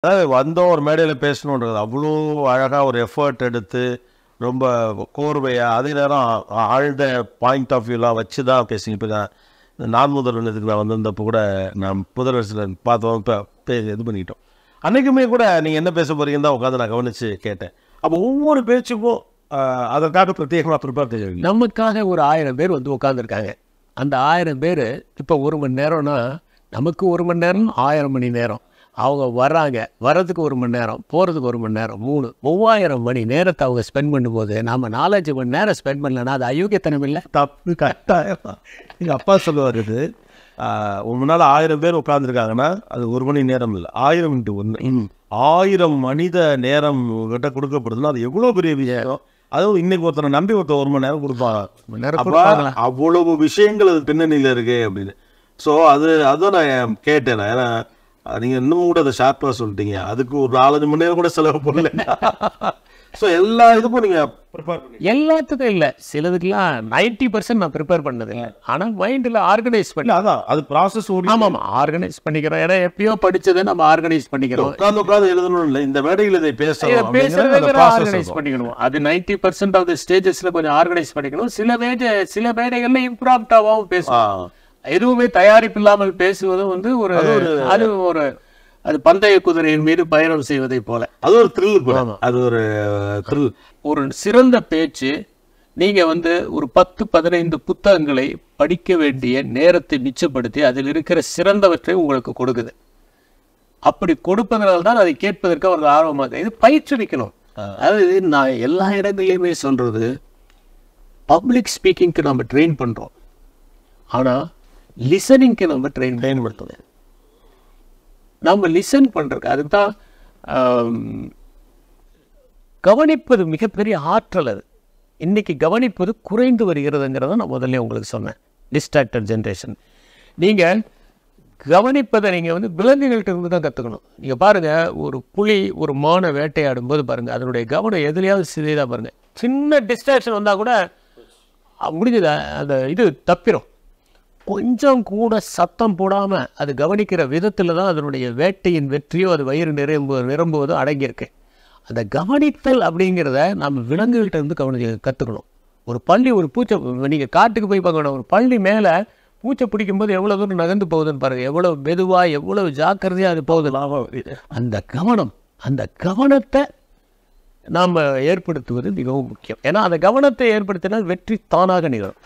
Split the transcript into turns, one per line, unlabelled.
அதாவது வந்தோம் ஒரு மேடையில் பேசணுன்றது அவ்வளோ அழகாக ஒரு எஃபர்ட் எடுத்து ரொம்ப கோர்வையாக அதே நேரம் ஆழ்ந்த பாயிண்ட் ஆஃப் வியூலாம் வச்சு தான் பேசுங்க. இப்போ நான் முதல்வன் இதுக்கு நான் வந்திருந்தப்போ கூட நான் முதல்வரில் பார்த்தோம். இப்போ இது பண்ணிக்கிட்டோம். அன்றைக்குமே கூட நீங்கள் என்ன பேச போகிறீங்கன்னு தான் உட்காந்து நான் கவனித்து கேட்டேன். அப்போ ஒவ்வொரு பேச்சுக்கும் அதற்காக பிரத்யேகமாக ப்ரிப்பேர் செய்ய
நமக்காக ஒரு 1000 பேர் வந்து உட்காந்துருக்காங்க. அந்த 1000 பேர் இப்போ 1 மணி நேரம்னா நமக்கு 1 மணி நேரம் 1000 மணி நேரம். அவங்க வர்றாங்க, வர்றதுக்கு 1 மணி நேரம், போகிறதுக்கு 1 மணி நேரம், 3000 மணி நேரத்தை அவங்க ஸ்பெண்ட் பண்ணும்போது நாம் 4-5 மணி நேரம் ஸ்பெண்ட் பண்ணலன்னா அது அயோக்கியத்தனம் இல்லை?
தப்பு கட்டாயம். எங்கள் அப்பா சொல்லுவார், இது முன்னால் 1000 பேர் உட்காந்துருக்காங்கன்னா அது 1 மணி நேரம் இல்லை, 1000 × 1 1000 மனித நேரம் கிட்ட கொடுக்கப்படுதுன்னா அது எவ்வளோ பெரிய விஷயம். அதுவும் இன்னைக்கு ஒருத்தனை நம்பி ஒருத்தர் 1 மணி நேரம் கொடுப்பாங்க. அவ்வளவு விஷயங்கள் அது பின்னணியில் இருக்கு அப்படின்னு. ஸோ அதுதான் நான் கேட்டேன். ஏன்னா நீங்கள் இன்னும் கூட அதை ஷார்ப்பாக சொல்லிட்டீங்க. அதுக்கு ஒரு 4-5 மணி நேரம் கூட செலவு பண்ணல. ஸோ எல்லா இதுக்கும் நீங்கள் ப்ரிப்பேர் பண்ணி
எல்லாத்துக்கும் இல்லை, சிலதுக்கெல்லாம் 90% நான் ப்ரிப்பேர் பண்ணது. ஆனால் மைண்டில் ஆர்கனைஸ் பண்ணி
அதான் அது ப்ராசஸ்.
ஆமாம், ஆர்கனைஸ் பண்ணிக்கிறோம். ஏன்னா எப்பயோ படித்ததை நம்ம ஆர்கனைஸ் பண்ணிக்கிறோம்.
உட்காந்து எழுதணும் இல்லை, இந்த மேடையில் இதை
பேசுறது ஆர்கனைஸ் பண்ணிக்கணும். அது 90% ஆஃப் த ஸ்டேஜஸில் கொஞ்சம் ஆர்கனைஸ் பண்ணிக்கணும். சில மேடைகளில் இம்ப்ராம்ப்டாகவும் பேசணும். எதுவுமே தயாரிப்பு இல்லாமல் பேசுவதும் வந்து அது பந்தய குதிரையின் மீது பயணம் செய்வதை போல.
அது ஒரு த்ரில். அது ஒரு த்ரில்.
ஒரு சிறந்த பேச்சு நீங்க வந்து ஒரு 10-15 புத்தகங்களை படிக்க வேண்டிய நேரத்தை மிச்சப்படுத்தி அதில் இருக்கிற சிறந்தவற்றை உங்களுக்கு கொடுக்குது. அப்படி கொடுப்பதனால தான் அதை கேட்பதற்கு அவர்கள் ஆர்வமாக இது பயிற்றுவிக்கணும். அதாவது நான் எல்லா இடங்களையுமே சொல்றது, பப்ளிக் ஸ்பீக்கிங்க்கு நம்ம ட்ரெயின் பண்றோம், ஆனா லிசனிங்க்கு நம்ம ட்ரெயின் படுத்தணும். நம்ம லிசன் பண்றதுக்கு அதுதான் கவனிப்பது மிகப்பெரிய ஆற்றல். அது இன்னைக்கு கவனிப்பது குறைந்து வருகிறதுங்கிறத நான் முதல்ல உங்களுக்கு சொன்னேன். Distracted generation. நீங்கள் கவனிப்பதை நீங்கள் வந்து விலங்குகள்கிட்ட இருந்து தான் கற்றுக்கணும். நீங்கள் பாருங்கள், ஒரு புலி ஒரு மானை வேட்டையாடும் போது பாருங்கள், அதனுடைய கவனம் எதுலையாவது சிதைதாக பாருங்கள். சின்ன டிஸ்ட்ராக்ஷன் வந்தால் கூட முடிஞ்சது, அந்த இது தப்பிடும். கொஞ்சம் கூட சத்தம் போடாமல் அது கவனிக்கிற விதத்தில் தான் அதனுடைய வேட்டையின் வெற்றியோ அது வயிறு நிரம்புவதோ அடங்கியிருக்கு. அந்த கவனித்தல் அப்படிங்கிறத நம்ம விலங்குகள்கிட்ட இருந்து கற்றுக்கணும். ஒரு பள்ளி ஒரு பூச்சை நீங்கள் காட்டுக்கு போய் பார்க்கணும், ஒரு பள்ளி மேலே பூச்சை பிடிக்கும்போது எவ்வளோ தூரம் நகர்ந்து போகுதுன்னு பாருங்கள், எவ்வளோ மெதுவாக எவ்வளோ ஜாக்கிரதையாக அது போகுது. அந்த கவனத்தை நாம் ஏற்படுத்துவது மிகவும் முக்கியம். ஏன்னா அந்த கவனத்தை ஏற்படுத்தினால் வெற்றி தானாக நிகழும்.